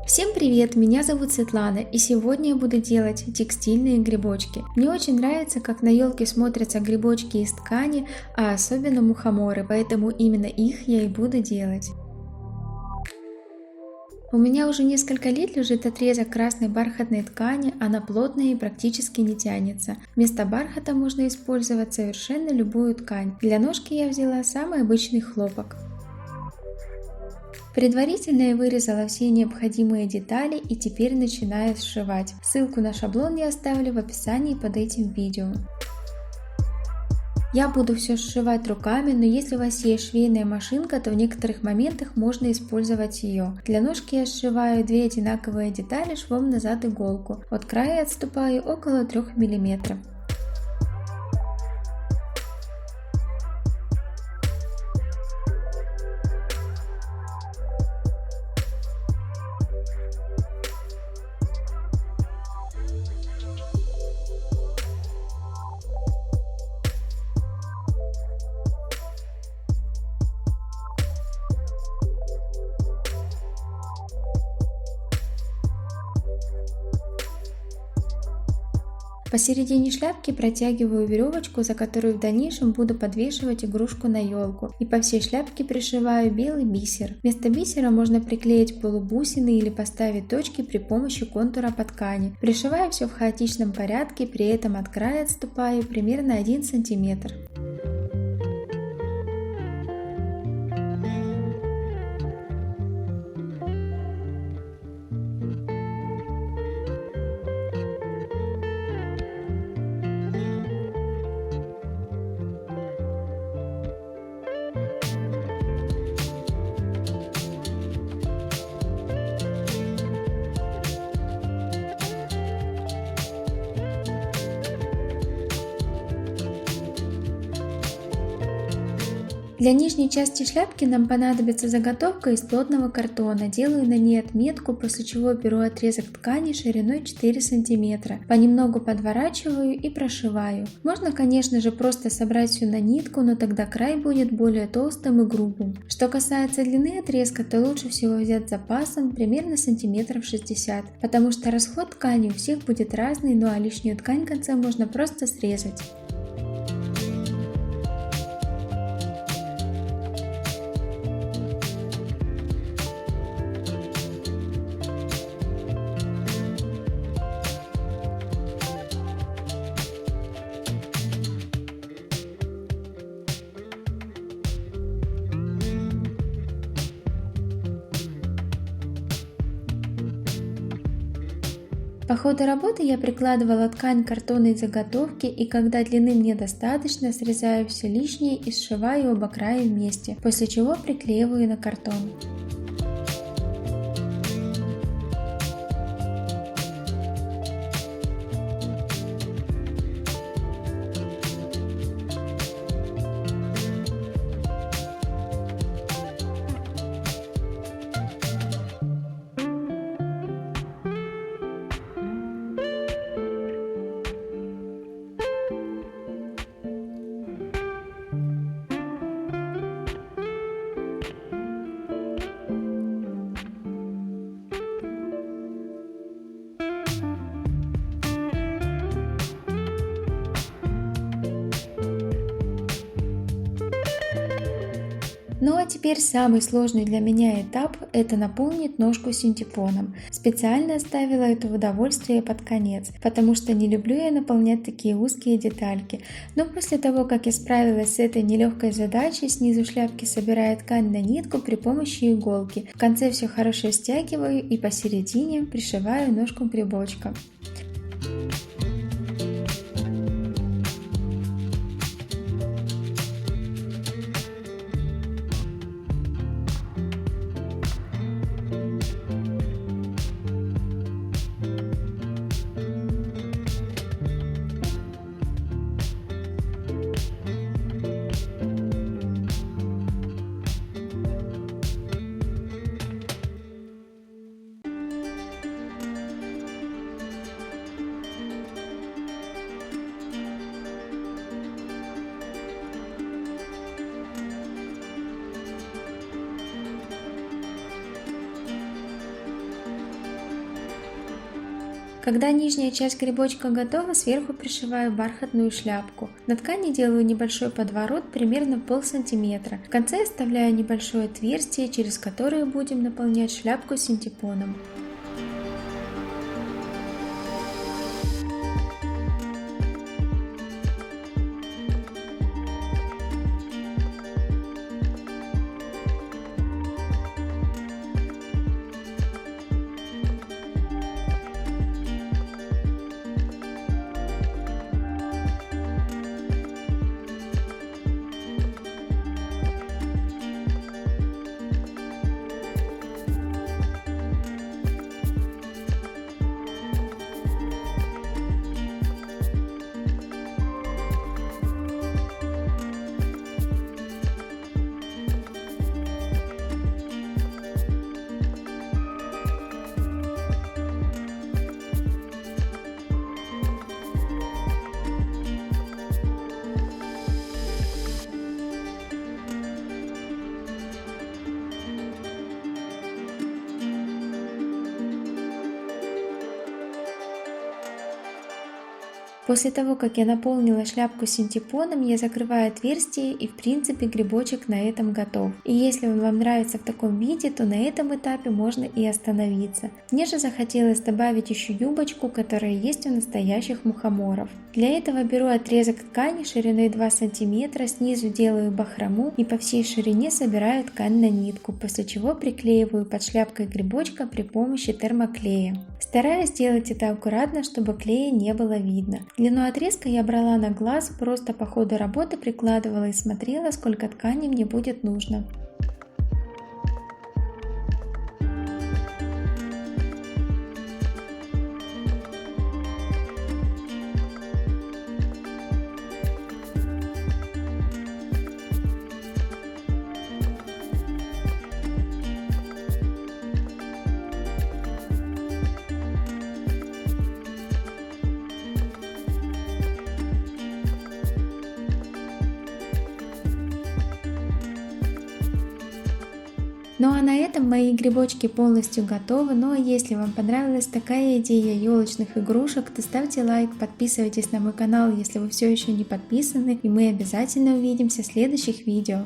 Всем привет, меня зовут Светлана, и сегодня я буду делать текстильные грибочки. Мне очень нравится, как на елке смотрятся грибочки из ткани, а особенно мухоморы, поэтому именно их я и буду делать. У меня уже несколько лет лежит отрезок красной бархатной ткани, она плотная и практически не тянется. Вместо бархата можно использовать совершенно любую ткань. Для ножки я взяла самый обычный хлопок. Предварительно я вырезала все необходимые детали и теперь начинаю сшивать. Ссылку на шаблон я оставлю в описании под этим видео. Я буду все сшивать руками, но если у вас есть швейная машинка, то в некоторых моментах можно использовать ее. Для ножки я сшиваю две одинаковые детали швом назад иголку. От края отступаю около 3 мм. Посередине шляпки протягиваю веревочку, за которую в дальнейшем буду подвешивать игрушку на елку, и по всей шляпке пришиваю белый бисер. Вместо бисера можно приклеить полубусины или поставить точки при помощи контура по ткани. Пришиваю все в хаотичном порядке, при этом от края отступаю примерно 1 см. Для нижней части шляпки нам понадобится заготовка из плотного картона. Делаю на ней отметку, после чего беру отрезок ткани шириной 4 см. Понемногу подворачиваю и прошиваю. Можно, конечно же, просто собрать все на нитку, но тогда край будет более толстым и грубым. Что касается длины отрезка, то лучше всего взять с запасом примерно сантиметров 60, потому что расход ткани у всех будет разный, ну а лишнюю ткань в конце можно просто срезать. По ходу работы я прикладывала ткань к картонной заготовке, и когда длины мне достаточно, срезаю все лишнее и сшиваю оба края вместе, после чего приклеиваю на картон. Ну а теперь самый сложный для меня этап – это наполнить ножку синтепоном. Специально оставила это удовольствие под конец, потому что не люблю я наполнять такие узкие детальки. Но после того, как я справилась с этой нелегкой задачей, снизу шляпки собираю ткань на нитку при помощи иголки. В конце все хорошо стягиваю и посередине пришиваю ножку грибочка. Когда нижняя часть грибочка готова, сверху пришиваю бархатную шляпку. На ткани делаю небольшой подворот примерно полсантиметра. В конце оставляю небольшое отверстие, через которое будем наполнять шляпку синтепоном. После того, как я наполнила шляпку синтепоном, я закрываю отверстие, и в принципе грибочек на этом готов. И если он вам нравится в таком виде, то на этом этапе можно и остановиться. Мне же захотелось добавить еще юбочку, которая есть у настоящих мухоморов. Для этого беру отрезок ткани шириной 2 см, снизу делаю бахрому и по всей ширине собираю ткань на нитку, после чего приклеиваю под шляпкой грибочка при помощи термоклея. Стараюсь делать это аккуратно, чтобы клея не было видно. Длину отрезка я брала на глаз, просто по ходу работы прикладывала и смотрела, сколько ткани мне будет нужно. Ну а на этом мои грибочки полностью готовы. Ну а если вам понравилась такая идея елочных игрушек, то ставьте лайк, подписывайтесь на мой канал, если вы все еще не подписаны, и мы обязательно увидимся в следующих видео.